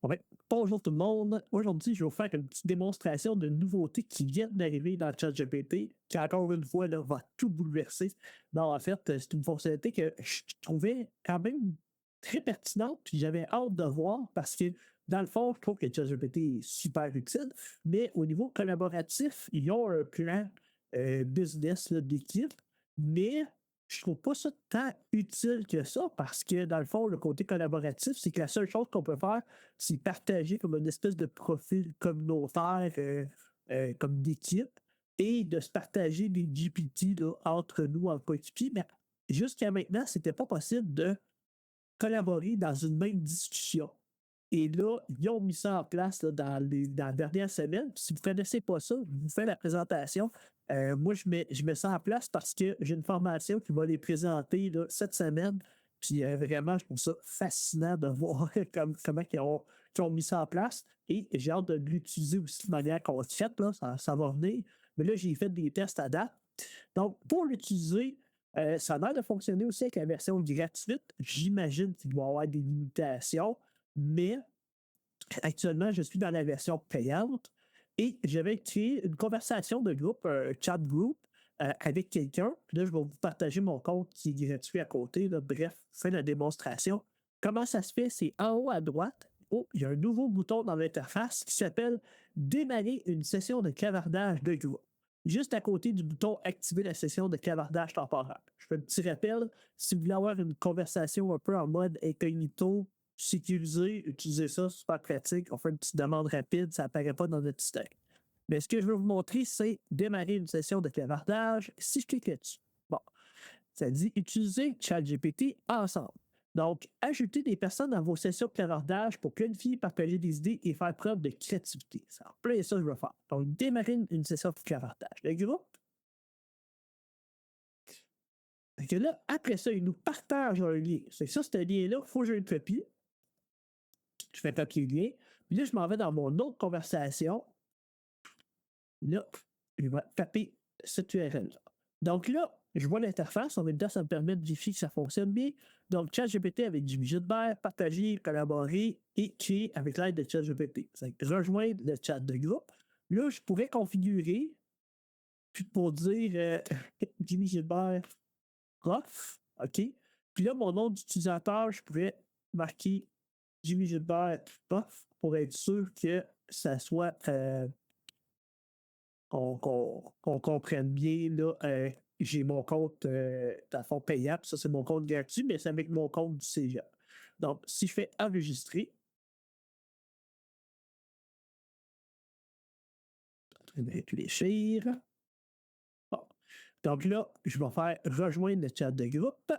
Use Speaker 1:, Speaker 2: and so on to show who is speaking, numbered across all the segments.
Speaker 1: Ouais. Bonjour tout le monde. Aujourd'hui, je vais vous faire une petite démonstration de nouveautés qui viennent d'arriver dans ChatGPT, qui encore une fois là, va tout bouleverser. Non, en fait, c'est une fonctionnalité que je trouvais quand même très pertinente, puis j'avais hâte de voir parce que dans le fond, je trouve que ChatGPT est super utile, mais au niveau collaboratif, ils ont un plan business là, d'équipe, mais je trouve pas ça tant utile que ça parce que dans le fond, le côté collaboratif, c'est que la seule chose qu'on peut faire, c'est partager comme une espèce de profil communautaire comme d'équipe et de se partager des GPT là, entre nous en coéquipier. Mais jusqu'à maintenant, c'était pas possible de collaborer dans une même discussion. Et là, ils ont mis ça en place là, dans la dernière semaine. Si vous ne connaissez pas ça, je vous fais la présentation. Moi, je mets ça en place parce que j'ai une formation qui va les présenter là, cette semaine. Puis vraiment, je trouve ça fascinant de voir comment ils ont mis ça en place. Et j'ai hâte de l'utiliser aussi de manière concrète. Là, ça va venir. Mais là, j'ai fait des tests à date. Donc, pour l'utiliser, ça a l'air de fonctionner aussi avec la version gratuite. J'imagine qu'il doit y avoir des limitations, mais actuellement, je suis dans la version payante et j'avais créé une conversation de groupe, un chat group, avec quelqu'un. Puis là, je vais vous partager mon compte qui est gratuit à côté. Là. Bref, je fais la démonstration. Comment ça se fait? C'est en haut à droite. Oh, il y a un nouveau bouton dans l'interface qui s'appelle Démarrer une session de clavardage de groupe. Juste à côté du bouton Activer la session de clavardage temporaire. Je fais un petit rappel. Si vous voulez avoir une conversation un peu en mode incognito, sécurisé, utilisez ça, super pratique. On fait une petite demande rapide, ça apparaît pas dans notre système. Mais ce que je veux vous montrer, c'est démarrer une session de clavardage. Si je clique là-dessus, bon, ça dit utiliser ChatGPT ensemble. Donc, ajouter des personnes dans vos sessions de clavardage pour planifier, partager des idées et faire preuve de créativité. C'est en plein ça que je veux faire. Donc, démarrer une session de clavardage. Le groupe. Et que là, après ça, il nous partage un lien. C'est ça, ce lien-là, il faut que je le copie. Je fais copier le lien. Puis là, je m'en vais dans mon autre conversation. Là, je vais taper cette URL-là. Donc là, je vois l'interface. En même temps, ça me permet de vérifier que ça fonctionne bien. Donc, ChatGPT avec Jimmy Gilbert, partager, collaborer et créer avec l'aide de ChatGPT. Rejoindre le chat de groupe. Là, je pourrais configurer puis pour dire Jimmy Gilbert prof. OK. Puis là, mon nom d'utilisateur, je pourrais marquer Jimmy Gilbert prof pour être sûr que ça soit qu'on comprenne bien, là, j'ai mon compte, dans le fond, payable. Ça, c'est mon compte gratuit, mais c'est avec mon compte du Cégep. Donc, si je fais enregistrer, je vais réfléchir. Bon. Donc là, je vais faire rejoindre le chat de groupe.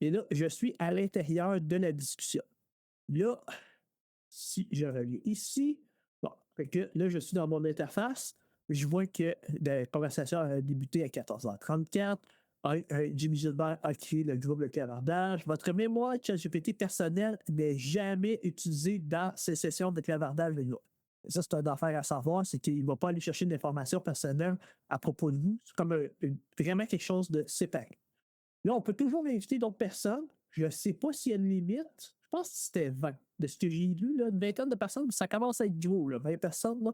Speaker 1: Et là, je suis à l'intérieur de la discussion. Là, si je reviens ici, bon, fait que là, je suis dans mon interface. Je vois que la conversation a débuté à 14h34. Jimmy Gilbert a créé le groupe de clavardage. Votre mémoire ChatGPT personnelle n'est jamais utilisée dans ces sessions de clavardage de groupe. Ça, c'est une affaire à savoir, c'est qu'il ne va pas aller chercher une information personnelle à propos de vous. C'est comme vraiment quelque chose de séparé. Là, on peut toujours inviter d'autres personnes. Je ne sais pas s'il y a une limite. Je pense que c'était 20. De ce que j'ai lu, là, une vingtaine de personnes, ça commence à être gros, là, 20 personnes. Là.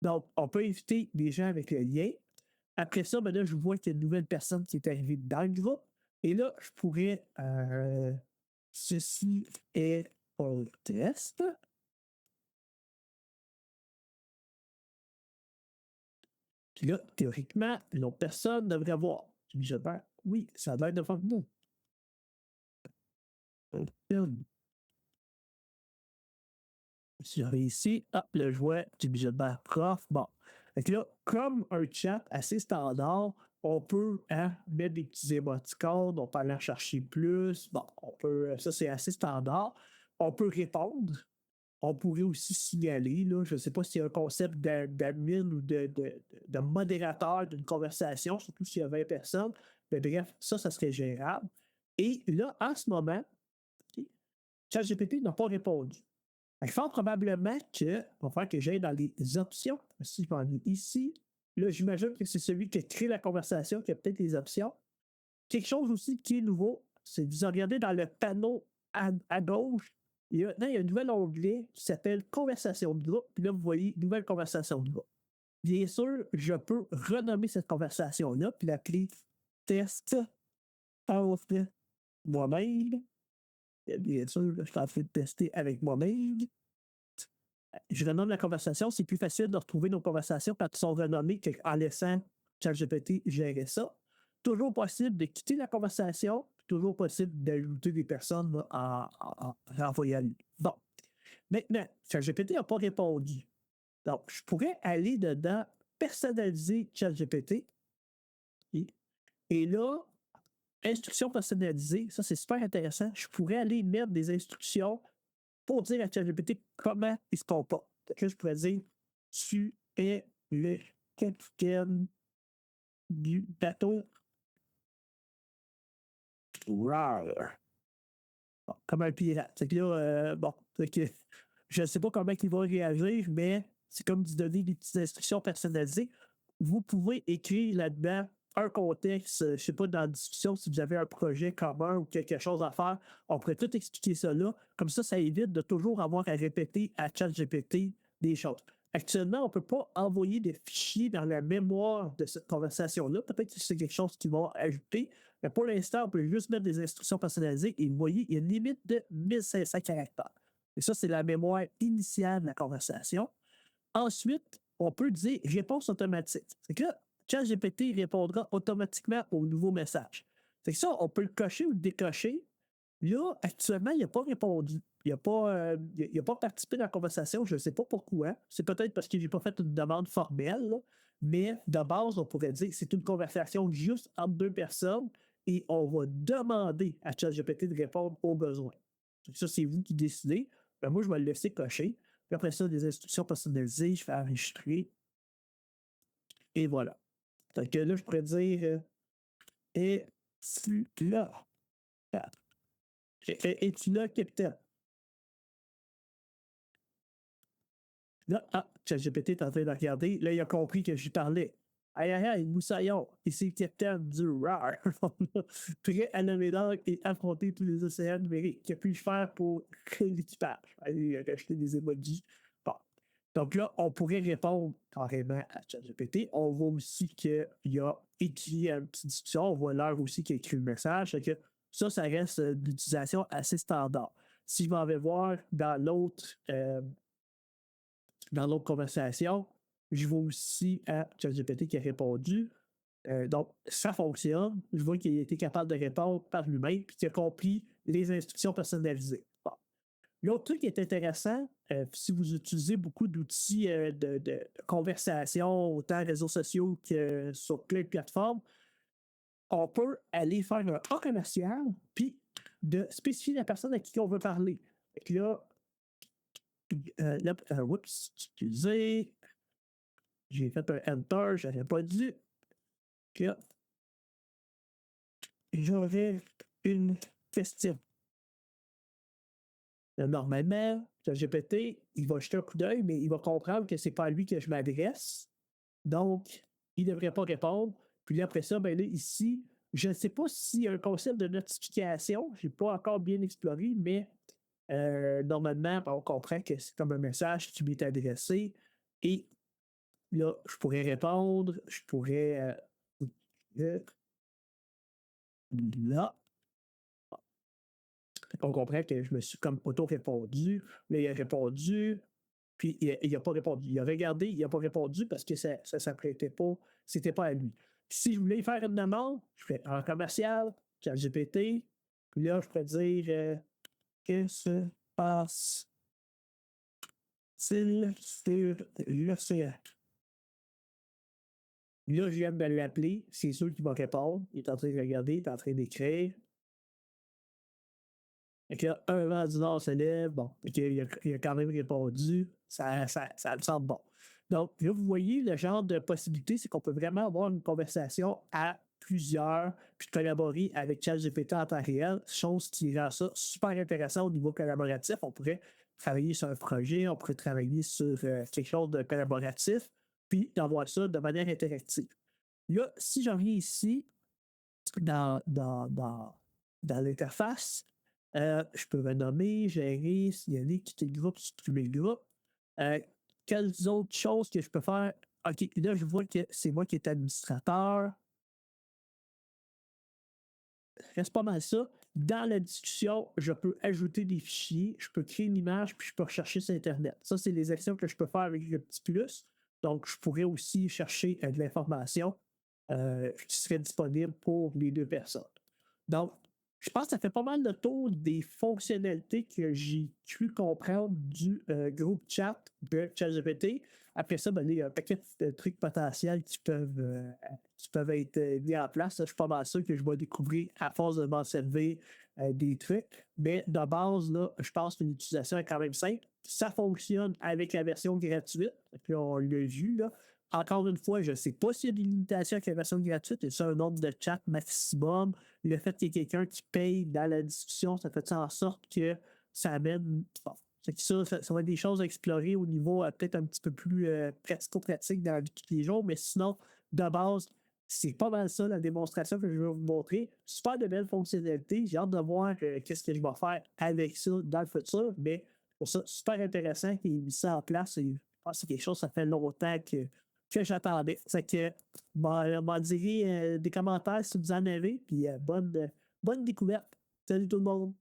Speaker 1: Donc, on peut inviter des gens avec le lien. Après ça, ben là, je vois qu'il y a une nouvelle personne qui est arrivée dans le groupe. Et là, je pourrais. Ceci est un test. Puis là, théoriquement, l'autre personne devrait voir. Je dis, oui, ça a l'air de faire nous. Si j'avais ici, hop, le jouet du Gilbert prof. Bon. Fait que là, comme un chat assez standard, on peut mettre des petits émoticônes, on peut aller en chercher plus. Bon, on peut, ça c'est assez standard. On peut répondre. On pourrait aussi signaler, là, je ne sais pas s'il y a un concept d'admin ou de modérateur d'une conversation, surtout s'il y a 20 personnes. Mais bref, ça serait gérable. Et là, en ce moment, ChatGPT n'a pas répondu. Fort probablement que, va falloir que j'aille dans les options. Si je vais aller ici, là, j'imagine que c'est celui qui a créé la conversation qui a peut-être les options. Quelque chose aussi qui est nouveau, c'est de vous regarder dans le panneau à gauche, il y a un nouvel onglet qui s'appelle Conversation de groupe. Puis là, vous voyez Nouvelle conversation de groupe. Bien sûr, je peux renommer cette conversation-là, puis l'appeler Test entre moi-même. Bien sûr, là, je suis en train de tester avec moi-même. Je renomme la conversation. C'est plus facile de retrouver nos conversations quand elles sont renommées qu'en laissant ChatGPT gérer ça. Toujours possible de quitter la conversation, toujours possible d'ajouter des personnes là, en renvoyant. Bon. Maintenant, ChatGPT n'a pas répondu. Donc, je pourrais aller dedans, personnaliser ChatGPT. Et là, instructions personnalisées, ça c'est super intéressant. Je pourrais aller mettre des instructions pour dire à ChatGPT comment il se comporte. Que je pourrais dire, tu es le capitaine du bateau. Rawr. Bon, comme un pirate. C'est que là, bon, c'est que je ne sais pas comment il va réagir, mais c'est comme de donner des petites instructions personnalisées. Vous pouvez écrire là-dedans un contexte, je ne sais pas, dans la discussion, si vous avez un projet commun ou quelque chose à faire, on pourrait tout expliquer ça là. Comme ça évite de toujours avoir à répéter à ChatGPT des choses. Actuellement, on ne peut pas envoyer des fichiers dans la mémoire de cette conversation-là. Peut-être que c'est quelque chose qu'ils vont ajouter, mais pour l'instant, on peut juste mettre des instructions personnalisées et vous voyez, il y a une limite de 1500 caractères. Et ça, c'est la mémoire initiale de la conversation. Ensuite, on peut dire réponse automatique. C'est que ChatGPT répondra automatiquement au nouveau message. C'est que ça, on peut le cocher ou le décocher. Là, actuellement, il n'a pas répondu. Il n'a pas participé dans la conversation. Je ne sais pas pourquoi. C'est peut-être parce que je n'ai pas fait une demande formelle. Là. Mais de base, on pourrait dire que c'est une conversation juste entre deux personnes et on va demander à ChatGPT de répondre aux besoins. Ça, c'est vous qui décidez. Ben, moi, je vais le laisser cocher. Puis après ça, des instructions personnalisées, je fais enregistrer. Et voilà. Donc là, je pourrais dire es-tu là? Es-tu là, capitaine? Là, ChatGPT est en train de regarder. Là, il a compris que je parlais. Aïe, aïe, aïe, moussaillon. Ici le capitaine du RAR. Prêt à nommer d'ordre et affronter tous les océans numériques. Que puis-je faire pour l'équipage? Allez, racheter des emojis. Bon. Donc là, on pourrait répondre carrément à ChatGPT. On voit aussi qu'il a écrit une petite discussion. On voit l'heure aussi qu'il a écrit le message. Que ça reste d'utilisation assez standard. Si je m'en vais voir dans l'autre conversation, je vois aussi à ChatGPT qui a répondu. Donc, ça fonctionne. Je vois qu'il a été capable de répondre par lui-même et qu'il a compris les instructions personnalisées. Bon. L'autre truc qui est intéressant, si vous utilisez beaucoup d'outils de conversation, autant réseaux sociaux que sur plein de plateformes, on peut aller faire un A commercial puis de spécifier la personne à qui on veut parler. Et là, oups, excusez. J'ai fait un Enter, j'aurais pas dû. Là, j'aurais une question. Normalement, le GPT, il va jeter un coup d'œil, mais il va comprendre que c'est pas à lui que je m'adresse. Donc, il ne devrait pas répondre. Puis là, après ça, ben là, ici, je ne sais pas s'il y a un concept de notification. Je n'ai pas encore bien exploré, mais normalement, on comprend que c'est comme un message qui m'est adressé. Et là, je pourrais répondre. Je pourrais. Là. On comprend que je me suis comme auto-répondu. Là, il a répondu. Puis il n'a pas répondu. Il a regardé, il n'a pas répondu parce que ça ne s'apprêtait pas, c'était pas à lui. Puis si je voulais faire une demande, je fais en commercial, ChatGPT, puis là, je pourrais dire qu'est-ce qui se passe-t-il sur l'océan? Là, je viens de l'appeler, c'est sûr qu'il va répondre. Il est en train de regarder, il est en train d'écrire. Et que là, un vent du nord se lève, bon, il a quand même répondu, ça me semble bon. Donc, là, vous voyez, le genre de possibilité, c'est qu'on peut vraiment avoir une conversation à plusieurs, puis collaborer avec ChatGPT en temps réel, chose qui rend ça super intéressant au niveau collaboratif. On pourrait travailler sur un projet, on pourrait travailler sur quelque chose de collaboratif, puis d'avoir ça de manière interactive. Là, si j'en viens ici, dans l'interface, Je peux renommer, gérer, signaler, quitter le groupe, supprimer le groupe. Euh, Quelles autres choses que je peux faire? OK, là, je vois que c'est moi qui est administrateur. Reste pas mal ça. Dans la discussion, je peux ajouter des fichiers, je peux créer une image, puis je peux rechercher sur Internet. Ça, c'est les actions que je peux faire avec le petit plus. Donc, je pourrais aussi chercher de l'information qui serait disponible pour les deux personnes. Donc, je pense que ça fait pas mal le tour des fonctionnalités que j'ai cru comprendre du groupe chat de ChatGPT. Après ça, ben, il y a un paquet de trucs potentiels qui peuvent être mis en place. Je suis pas mal sûr que je vais découvrir à force de m'en servir des trucs. Mais de base, là, je pense que l'utilisation est quand même simple. Ça fonctionne avec la version gratuite. Puis on l'a vu, là. Encore une fois, je ne sais pas s'il y a des limitations avec la version gratuite. Et ça, un nombre de chats maximum. Le fait qu'il y ait quelqu'un qui paye dans la discussion, ça fait en sorte que ça amène. Bon, ça va être des choses à explorer au niveau peut-être un petit peu plus pratico-pratique dans la vie de tous les jours. Mais sinon, de base, c'est pas mal ça la démonstration que je vais vous montrer. Super de belles fonctionnalités. J'ai hâte de voir qu'est-ce que je vais faire avec ça dans le futur. Mais pour ça, super intéressant qu'il ait mis ça en place. Et je pense que c'est quelque chose, ça fait longtemps que j'attendais. C'est que m'en direz des commentaires si vous en avez. Puis bonne découverte. Salut tout le monde.